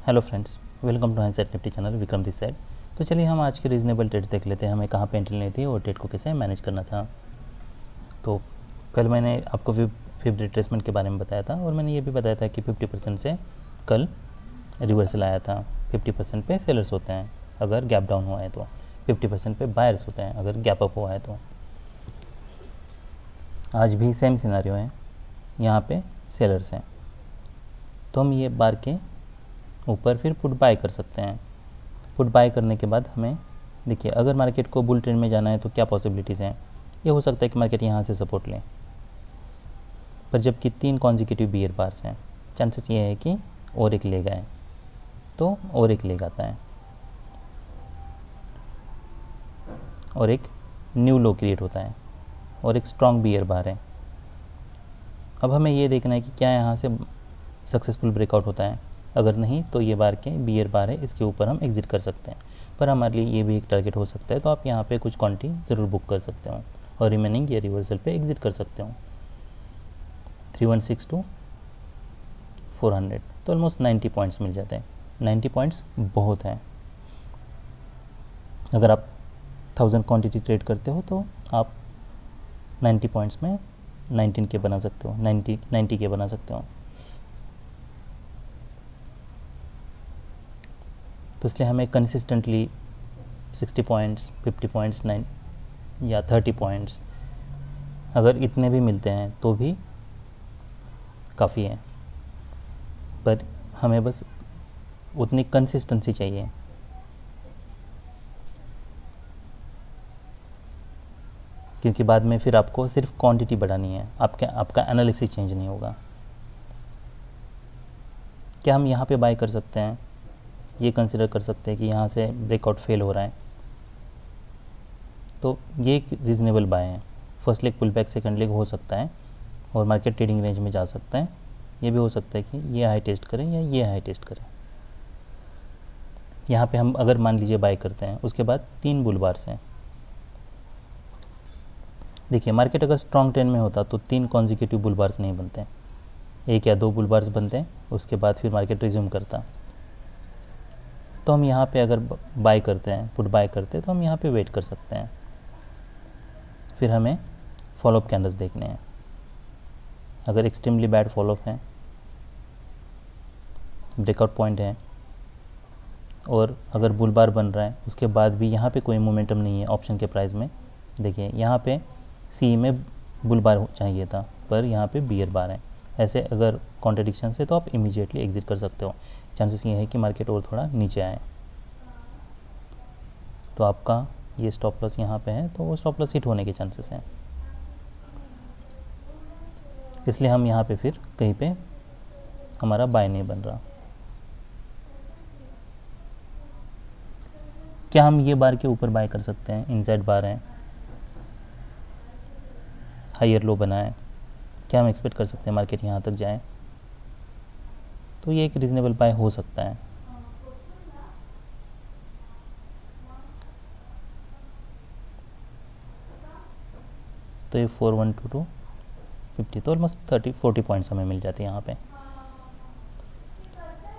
Hello friends, welcome to handset Nifty channel. Vikram this side. तो चलिए हम आज के रीजनेबल ट्रेड्स देख लेते हैं, हमें कहाँ पे एंट्री लेनी थी और ट्रेड को कैसे मैनेज करना था। तो कल मैंने आपको फिफ्थ रिट्रेसमेंट के बारे में बताया था और मैंने ये भी बताया था कि 50% से कल रिवर्सल आया था। 50% पे सेलर्स होते हैं अगर गैप डाउन हुआ है तो, 50% पे बायर्स होते हैं अगर गैप अप हुआ है तो। आज भी सेम सिनारियो है, यहाँ पे सेलर्स हैं तो हम ये बार के ऊपर फिर पुट बाय कर सकते हैं। पुट बाय करने के बाद हमें देखिए, अगर मार्केट को बुल ट्रेंड में जाना है तो क्या पॉसिबिलिटीज़ हैं। ये हो सकता है कि मार्केट यहाँ से सपोर्ट लें, पर जबकि 3 कॉन्जिक्यूटिव बियर बार्स हैं, चांसेस ये है कि और एक लेग आए, तो और एक लेग आता है और एक न्यू लो क्रिएट होता है और एक स्ट्रॉन्ग बियर बार है। अब हमें ये देखना है कि क्या यहाँ से सक्सेसफुल ब्रेकआउट होता है। अगर नहीं तो ये बार के बियर बार है, इसके ऊपर हम एग्जिट कर सकते हैं, पर हमारे लिए ये भी एक टारगेट हो सकता है। तो आप यहाँ पे कुछ क्वांटिटी ज़रूर बुक कर सकते हो और रिमेनिंग ये रिवर्सल पे एग्जिट कर सकते हो। 316 टू 400 तो ऑलमोस्ट 90 पॉइंट्स मिल जाते हैं। 90 पॉइंट्स बहुत हैं। अगर आप 1000 क्वांटिटी ट्रेड करते हो तो आप 90 पॉइंट्स में 19 के बना सकते हो, 90 के बना सकते हो। तो इसलिए हमें कंसिस्टेंटली 60 पॉइंट्स, 50 पॉइंट्स, 9 या 30 पॉइंट्स, अगर इतने भी मिलते हैं तो भी काफ़ी है, पर हमें बस उतनी कंसिस्टेंसी चाहिए। क्योंकि बाद में फिर आपको सिर्फ क्वांटिटी बढ़ानी है, आपका एनालिसिस चेंज नहीं होगा। क्या हम यहाँ पे बाय कर सकते हैं? ये कंसिडर कर सकते हैं कि यहाँ से ब्रेकआउट फेल हो रहा है तो ये एक रीज़नेबल बाय है। First leg pull back, second leg हो सकता है और मार्केट ट्रेडिंग रेंज में जा सकता है। ये भी हो सकता है कि ये हाई टेस्ट करें या ये हाई टेस्ट करें। यहाँ पे हम अगर मान लीजिए बाय करते हैं, उसके बाद 3 बुल बार्स हैं। देखिए, मार्केट अगर स्ट्रॉन्ग ट्रेंड में होता तो 3 कॉन्जिक्यूटिव बुल बार्स नहीं बनते हैं, 1 या 2 बुल बार्स बनते हैं, उसके बाद फिर मार्केट रिज्यूम करता। तो हम यहाँ पे अगर बाय करते हैं, पुट बाय करते हैं, तो हम यहाँ पे वेट कर सकते हैं। फिर हमें फॉलोअप कैंडल्स देखने हैं। अगर एक्सट्रीमली बैड फॉलोअप है, ब्रेकआउट पॉइंट है और अगर बुल बार बन रहा है, उसके बाद भी यहाँ पे कोई मोमेंटम नहीं है ऑप्शन के प्राइस में। देखिए, यहाँ पे सी में बुल बार चाहिए था, पर यहाँ पे बियर बार है। ऐसे अगर कॉन्ट्रडिक्शन है तो आप इमीडिएटली एग्जिट कर सकते हो। चांसेस ये है कि मार्केट और थोड़ा नीचे आए। तो आपका ये स्टॉप लॉस यहाँ पे है, तो वो स्टॉप लॉस हिट होने के चांसेस हैं। इसलिए हम यहाँ पे फिर कहीं पे हमारा बाय नहीं बन रहा। क्या हम ये बार के ऊपर बाय कर सकते हैं? इनसाइड बार है, हायर लो बना है, क्या हम एक्सपेक्ट कर सकते हैं मार्केट यहाँ तक जाए? तो ये एक रीज़नेबल बाय हो सकता है। तो ये 412 टू 50 तो ऑलमोस्ट 30-40 पॉइंट्स हमें मिल जाते हैं यहाँ पे।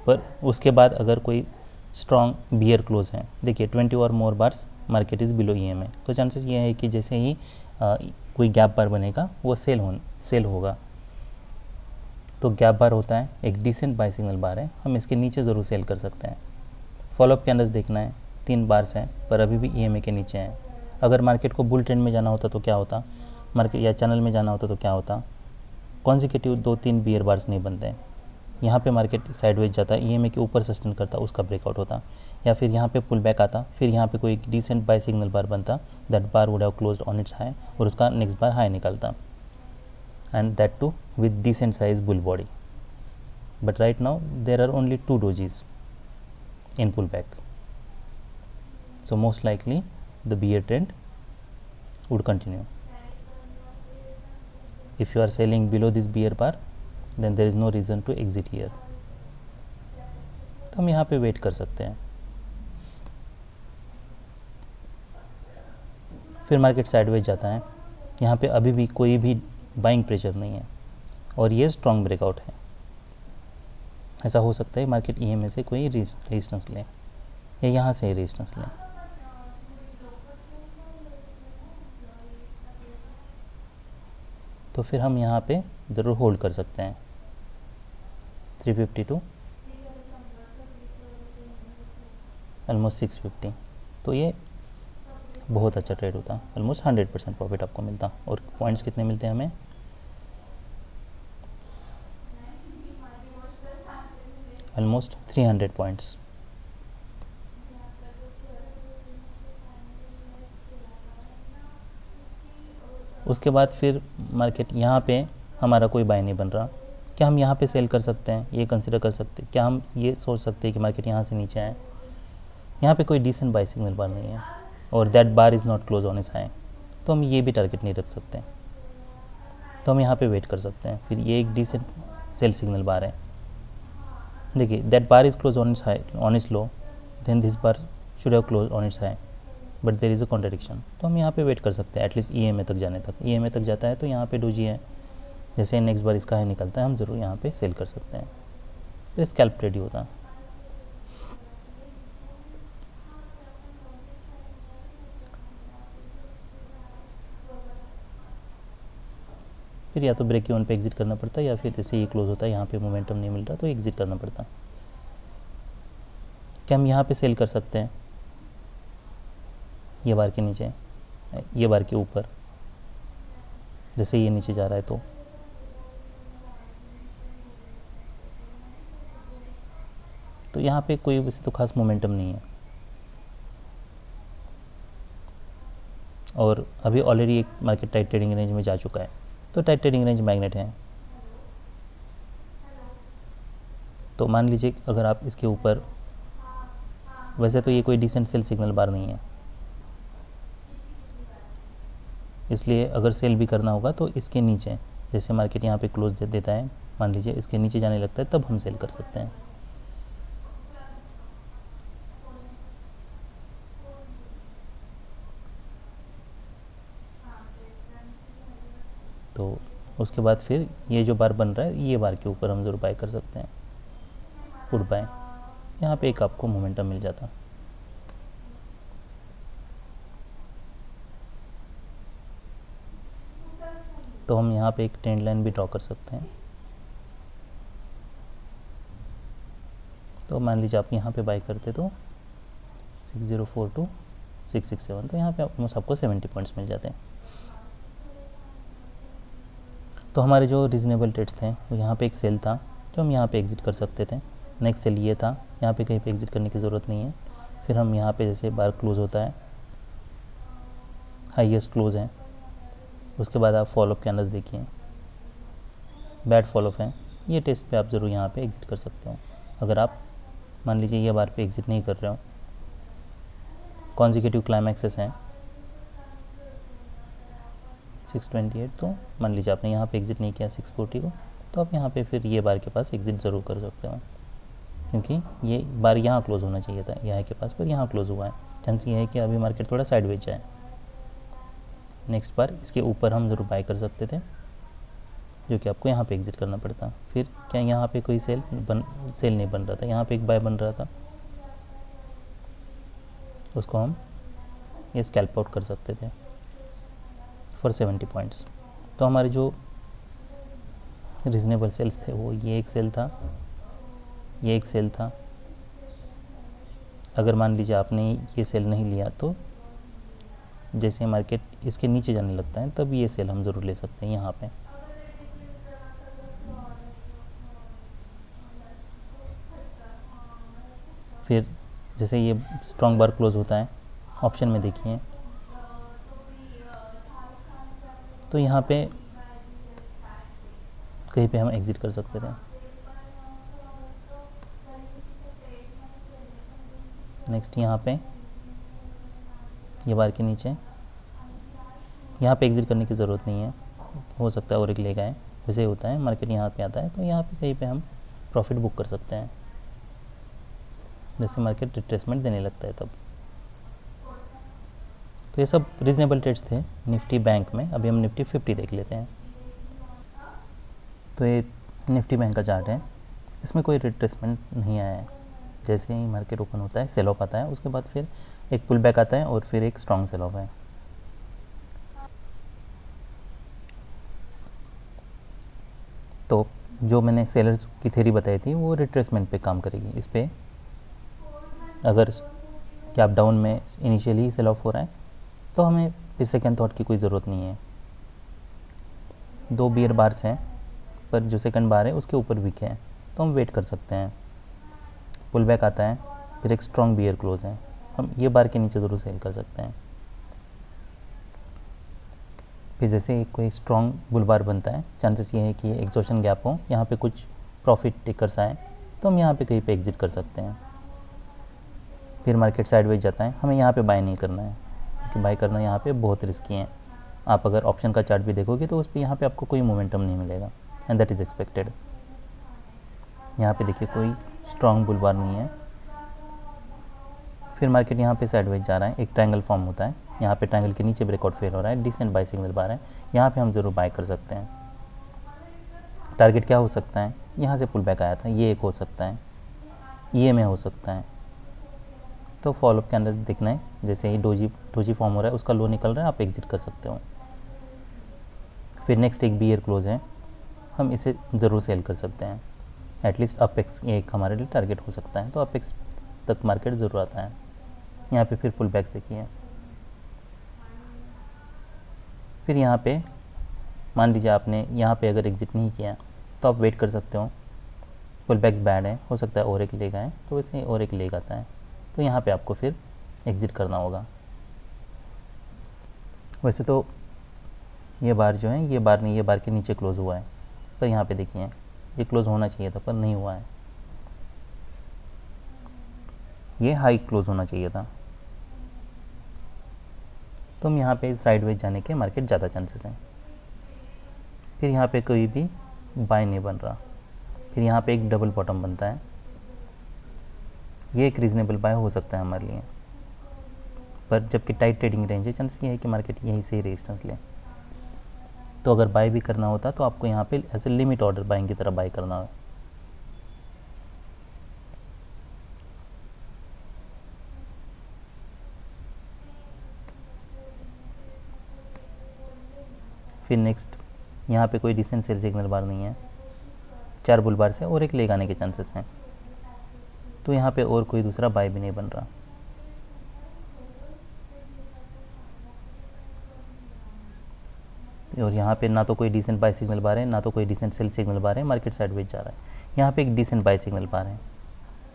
पर उसके बाद अगर कोई स्ट्रॉन्ग बियर क्लोज है, देखिए 20 और more bars market is below EMA, तो चांसेस ये है कि जैसे ही कोई गैप बार बनेगा वो सेल होगा। तो गैप बार होता है, एक डिसेंट बाय सिग्नल बार है, हम इसके नीचे ज़रूर सेल कर सकते हैं। फॉलोअप कैंडल्स देखना है, 3 बार्स हैं पर अभी भी EMA के नीचे हैं। अगर मार्केट को बुल ट्रेंड में जाना होता तो क्या होता, मार्केट या चैनल में जाना होता तो क्या होता, कॉन्जिक्यूटिव 2-3 बियर बार्स नहीं बनते हैं। यहाँ पे मार्केट साइडवेज जाता, EMA के ऊपर सस्टेन करता, उसका ब्रेकआउट होता, या फिर यहाँ पे पुल बैक आता, फिर यहाँ पे कोई डिसेंट बाय सिग्नल बार बनता, that bar would have closed on its high और उसका नेक्स्ट बार हाई निकलता, and that too with decent size bull body. But right now there are only 2 dojis in pullback, so most likely the bear trend would continue. If you are selling below this bear bar, then there is no reason to exit here. तो हम यहाँ पे wait कर सकते हैं। फिर market sideways जाता है, यहाँ पे अभी भी कोई भी बाइंग प्रेशर नहीं है और ये स्ट्रॉन्ग ब्रेकआउट है। ऐसा हो सकता है मार्केट ईएमए से कोई रेजिस्टेंस ले या यहाँ से रेजिस्टेंस ले। तो फिर हम यहाँ पे ज़रूर होल्ड कर सकते हैं 350 टू ऑलमोस्ट 650। तो ये बहुत अच्छा ट्रेड होता, ऑलमोस्ट 100% प्रॉफिट आपको मिलता। और पॉइंट्स कितने मिलते हैं हमें? Almost 300 points. उसके बाद फिर मार्केट यहाँ पे हमारा कोई बाय नहीं बन रहा, क्या हम यहाँ पे सेल कर सकते हैं? ये कंसिडर कर सकते हैं, क्या हम ये सोच सकते हैं कि मार्केट यहाँ से नीचे आए? यहाँ पे कोई डिसेंट बाय सिग्नल बार नहीं है और that bar is not close on its high, तो हम ये भी टारगेट नहीं रख सकते। तो हम यहाँ पे वेट कर सकते हैं। फिर ये एक डिसेंट सेल सिग्नल बार है। देखिए that bar is close on its high on its low, then this bar should have close on its high, but there is a contradiction. तो हम यहाँ पे वेट कर सकते हैं एटलीस्ट ईएमए तक जाने तक। ईएमए तक जाता है तो यहाँ पे डोजी है, जैसे नेक्स्ट बार इसका हाई निकलता है हम ज़रूर यहाँ पे सेल कर सकते हैं। फिर स्कैल्प ट्रेड ही होता है। फिर या तो ब्रेक इवन पे एग्जिट करना पड़ता है या फिर जैसे ये क्लोज होता है यहाँ पे मोमेंटम नहीं मिल रहा तो एग्जिट करना पड़ता। क्या हम यहाँ पे सेल कर सकते हैं? ये बार के नीचे, ये बार के ऊपर, जैसे ये नीचे जा रहा है तो यहाँ पे कोई वैसे तो खास मोमेंटम नहीं है। और अभी ऑलरेडी एक मार्केट टाइट ट्रेडिंग रेंज में जा चुका है, तो टाइट ट्रेडिंग रेंज मैग्नेट है। तो मान लीजिए अगर आप इसके ऊपर, वैसे तो ये कोई डिसेंट सेल सिग्नल बार नहीं है, इसलिए अगर सेल भी करना होगा तो इसके नीचे, जैसे मार्केट यहाँ पे क्लोज देता है, मान लीजिए इसके नीचे जाने लगता है, तब हम सेल कर सकते हैं। तो उसके बाद फिर ये जो बार बन रहा है, ये बार के ऊपर हम ज़रूर बाय कर सकते हैं, पुट बाय। यहाँ पे एक आपको मोमेंटम मिल जाता। तो हम यहाँ पे एक ट्रेंड लाइन भी ड्रॉ कर सकते हैं। तो मान लीजिए आप यहाँ पे बाय करते तो 604 टू 667, तो यहाँ पे ऑलमोस्ट आपको 70 पॉइंट्स मिल जाते हैं। तो हमारे जो रीजनेबल ट्रेड्स थे वो यहाँ पे एक सेल था जो हम यहाँ पे एग्जिट कर सकते थे। नेक्स्ट सेल ये था, यहाँ पे कहीं पे एग्जिट करने की ज़रूरत नहीं है। फिर हम यहाँ पे जैसे बार क्लोज होता है, हाईएस्ट क्लोज है, उसके बाद आप फॉलोअप कैंडल्स देखिए, बैड फॉलोअप है, ये टेस्ट पे आप ज़रूर यहाँ पे एग्जिट कर सकते हो। अगर आप मान लीजिए ये बार पे एग्जिट नहीं कर रहे हो, कॉन्जिक्यूटिव क्लाइमैक्सेस हैं 628, तो मान लीजिए आपने यहाँ पे एग्जिट नहीं किया 640 को, तो आप यहाँ पे फिर ये बार के पास एग्जिट ज़रूर कर सकते हो, क्योंकि ये बार यहाँ क्लोज होना चाहिए था यहाँ के पास, पर यहाँ क्लोज हुआ है। चांस ये है कि अभी मार्केट थोड़ा साइडवेज जाए। नेक्स्ट बार इसके ऊपर हम ज़रूर बाय कर सकते थे, जो कि आपको यहाँ पे एग्जिट करना पड़ता। फिर क्या यहाँ पे कोई सेल नहीं बन रहा था, यहाँ पे एक बाय बन रहा था, उसको हम ये स्कैल्प आउट कर सकते थे फॉर 70 पॉइंट्स। तो हमारे जो रीजनेबल सेल्स थे वो ये एक सेल था, ये एक सेल था। अगर मान लीजिए आपने ये सेल नहीं लिया तो जैसे मार्केट इसके नीचे जाने लगता है तब ये सेल हम ज़रूर ले सकते हैं यहाँ पे। फिर जैसे ये स्ट्रॉन्ग बार क्लोज होता है, ऑप्शन में देखिए, तो यहाँ पे कहीं पे हम एग्जिट कर सकते थे। नेक्स्ट यहाँ पे ये बार के नीचे, यहाँ पे एग्जिट करने की ज़रूरत नहीं है, हो सकता है और एक लेगा है, वैसे ही होता है मार्केट यहाँ पे आता है, तो यहाँ पे कहीं पे हम प्रॉफिट बुक कर सकते हैं जैसे मार्केट रिट्रेसमेंट देने लगता है तब। तो ये सब रीजनेबल ट्रेड्स थे निफ्टी बैंक में। अभी हम निफ्टी 50 देख लेते हैं। तो ये निफ्टी बैंक का चार्ट है, इसमें कोई रिट्रेसमेंट नहीं आया है। जैसे ही मार्केट ओपन होता है सेल ऑफ आता है, उसके बाद फिर एक पुल बैक आता है और फिर एक स्ट्रॉन्ग सेल ऑफ है। तो जो मैंने सेलर्स की थ्योरी बताई थी वो रिट्रेसमेंट पे काम करेगी। इस पर अगर गैप डाउन में इनिशियली सेल ऑफ हो रहा है तो हमें फिर सेकेंड थॉट की कोई ज़रूरत नहीं है। 2 बियर बार्स हैं, पर जो सेकंड बार है उसके ऊपर वीक है, तो हम वेट कर सकते हैं। पुल बैक आता है, फिर एक स्ट्रॉन्ग बियर क्लोज है, हम ये बार के नीचे ज़रूर सेल कर सकते हैं। फिर जैसे कोई स्ट्रॉन्ग बुल बार बनता है, चांसेस ये है कि एग्जॉशन गैप हो, यहाँ पे कुछ प्रॉफिट टेकर्स आए, तो हम यहाँ पे कहीं पे एग्जिट कर सकते हैं। फिर मार्केट साइडवेज जाता है, हमें यहाँ पे बाय नहीं करना है, क्योंकि बाय करना यहाँ पे बहुत रिस्की है। आप अगर ऑप्शन का चार्ट भी देखोगे तो उस पर यहाँ पे आपको कोई मोमेंटम नहीं मिलेगा, एंड दैट इज़ एक्सपेक्टेड। यहाँ पे देखिए कोई स्ट्रॉन्ग बुल बार नहीं है। फिर मार्केट यहाँ पे साइडवेज जा रहा है, एक ट्रायंगल फॉर्म होता है, यहाँ पे ट्रायंगल के नीचे ब्रेकआउट फेल हो रहा है, डिसेंट बाय सिग्नल बार है, यहाँ पे हम ज़रूर बाय कर सकते हैं। टारगेट क्या हो सकता है, यहाँ से पुल बैक आया था, ये एक हो सकता है, ये में हो सकता है। तो फॉलोअप के अंदर देखना है, जैसे ही डोजी फॉर्म हो रहा है, उसका लो निकल रहा है, आप एग्जिट कर सकते हो। फिर नेक्स्ट एक बियर क्लोज है, हम इसे ज़रूर सेल कर सकते हैं। एटलीस्ट अपेक्स एक हमारे लिए टारगेट हो सकता है, तो अपेक्स तक मार्केट ज़रूर आता है। यहाँ पे फिर पुल बैक्स देखिए। फिर यहाँ पे मान लीजिए आपने यहाँ पे अगर एग्जिट नहीं किया तो आप वेट कर सकते हो। पुल बैक्स बैड है, हो सकता है और एक लेग आए, तो वैसे और एक लेग आता है, तो यहाँ पे आपको फिर एग्जिट करना होगा। वैसे तो ये बार जो है, ये बार नहीं, ये बार के नीचे क्लोज़ हुआ है, पर यहाँ पे देखिए ये क्लोज़ होना चाहिए था पर नहीं हुआ है, ये हाई क्लोज़ होना चाहिए था। तो हम यहाँ पे साइडवेज जाने के मार्केट ज़्यादा चांसेस हैं। फिर यहाँ पे कोई भी बाय नहीं बन रहा, फिर यहाँ पे एक डबल बॉटम बनता है, ये एक रीज़नेबल बाय हो सकता है हमारे लिए, पर जबकि टाइट ट्रेडिंग रेंज है, चांस ये है कि मार्केट यहीं से ही रेजिस्टेंस ले। तो अगर बाय भी करना होता तो आपको यहाँ पे ऐसे लिमिट ऑर्डर बाइंग की तरह बाय करना है। फिर नेक्स्ट यहाँ पे कोई डिसेंट सेल सिग्नल बार नहीं है, 4 बुल बार से और एक लेग आने के चांसेस हैं, तो यहाँ पे और कोई दूसरा बाय भी नहीं बन रहा। और यहाँ पे ना तो कोई डिसेंट बाय सिग्नल बार है, ना तो कोई डिसेंट सेल सिग्नल बार है, मार्केट साइडवेज जा रहा है। यहाँ पे एक डिसेंट बाय सिग्नल बार है,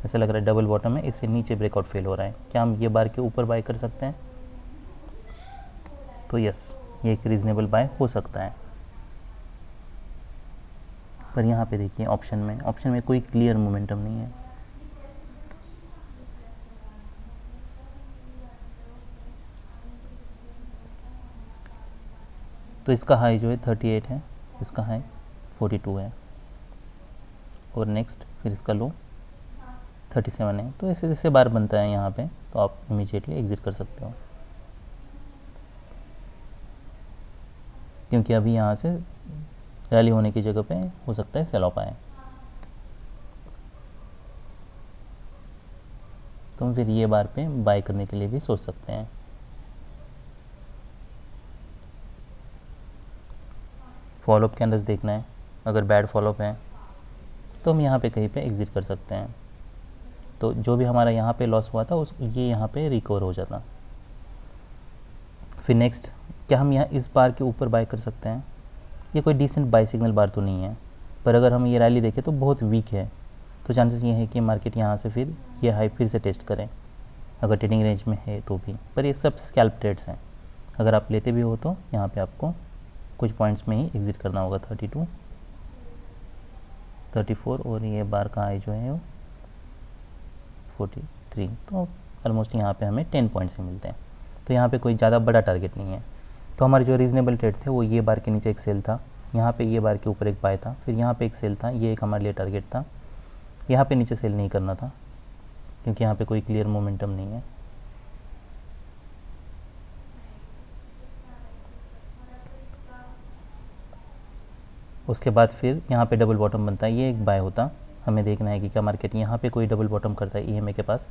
ऐसा लग रहा है डबल बॉटम है, इससे नीचे ब्रेकआउट फेल हो रहा है, क्या हम ये बार के ऊपर बाय कर सकते हैं? तो यस, ये एक रीज़नेबल बाय हो सकता है। पर यहाँ पे देखिए ऑप्शन में कोई क्लियर मोमेंटम नहीं है। तो इसका हाई जो है 38 है, इसका हाई 42 है, और नेक्स्ट फिर इसका लो 37 है। तो ऐसे जैसे बार बनता है यहाँ पे, तो आप इमीडिएटली एग्जिट कर सकते हो, क्योंकि अभी यहाँ से रैली होने की जगह पे हो सकता है सेल ऑफ आए। तो हम फिर ये बार पे बाय करने के लिए भी सोच सकते हैं। फॉलोअप के अंदर देखना है, अगर बैड फॉलोअप है तो हम यहाँ पे कहीं पे एग्जिट कर सकते हैं, तो जो भी हमारा यहाँ पे लॉस हुआ था उस ये यहाँ पे रिकवर हो जाता। फिर नेक्स्ट, क्या हम यहाँ इस बार के ऊपर बाय कर सकते हैं? ये कोई डिसेंट बाय सिग्नल बार तो नहीं है, पर अगर हम ये रैली देखें तो बहुत वीक है, तो चांसेस ये है कि मार्केट यहाँ से फिर ये हाई फिर से टेस्ट करें, अगर ट्रेडिंग रेंज में है तो भी। पर ये सब स्कैल्प ट्रेड्स हैं, अगर आप लेते भी हो तो यहाँ पे आपको कुछ पॉइंट्स में ही एग्जिट करना होगा, 32, 34, और ये बार का हाई जो है वो 43, तो ऑलमोस्ट यहाँ पे हमें 10 पॉइंट्स ही मिलते हैं। तो यहाँ पे कोई ज़्यादा बड़ा टारगेट नहीं है। तो हमारे जो रीज़नेबल ट्रेड थे वो ये बार के नीचे एक सेल था, यहाँ पे ये बार के ऊपर एक बाय था, फिर यहाँ पे एक सेल था, ये एक हमारे लिए टारगेट था। यहाँ पे नीचे सेल नहीं करना था क्योंकि यहाँ पे कोई क्लियर मोमेंटम नहीं है। उसके बाद फिर यहाँ पे डबल बॉटम बनता है, ये एक बाय होता, हमें देखना है कि क्या मार्केट यहाँ पे कोई डबल बॉटम करता है ईएमए के पास,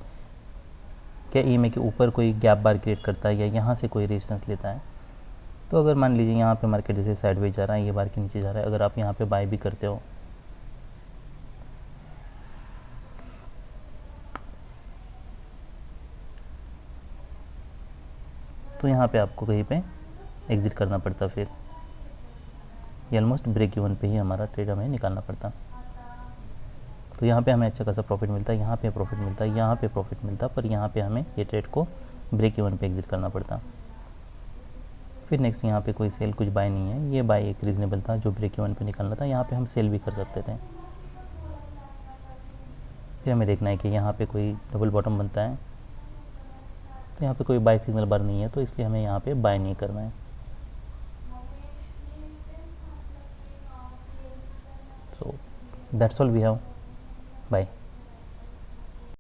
क्या ईएमए के ऊपर कोई गैप बार क्रिएट करता है या यहाँ से कोई रेजिस्टेंस लेता है। तो अगर मान लीजिए यहाँ पे मार्केट जैसे साइडवेज जा रहा है, ये बार के नीचे जा रहा है, अगर आप यहाँ पे बाय भी करते हो तो यहाँ पे आपको कहीं पे एग्ज़िट करना पड़ता, फिर ये ऑलमोस्ट ब्रेक इवन पे ही हमारा ट्रेड हमें निकालना पड़ता। तो यहाँ पे हमें अच्छा खासा प्रॉफिट मिलता है, यहाँ पे प्रॉफिट मिलता है, यहाँ पे प्रॉफिट मिलता, पर यहाँ पे हमें ये ट्रेड को ब्रेक इवन पे एग्ज़िट करना पड़ता। फिर नेक्स्ट यहाँ पे कोई सेल कुछ बाय नहीं है, ये बाय एक रीज़नेबल था जो ब्रेक इवन पे निकालना था, यहाँ पे हम सेल भी कर सकते थे। फिर हमें देखना है कि यहाँ पे कोई डबल बॉटम बनता है, तो यहाँ पे कोई बाय सिग्नल बार नहीं है, तो इसलिए हमें यहाँ पे बाय नहीं करना है। So that's all we have. Bye.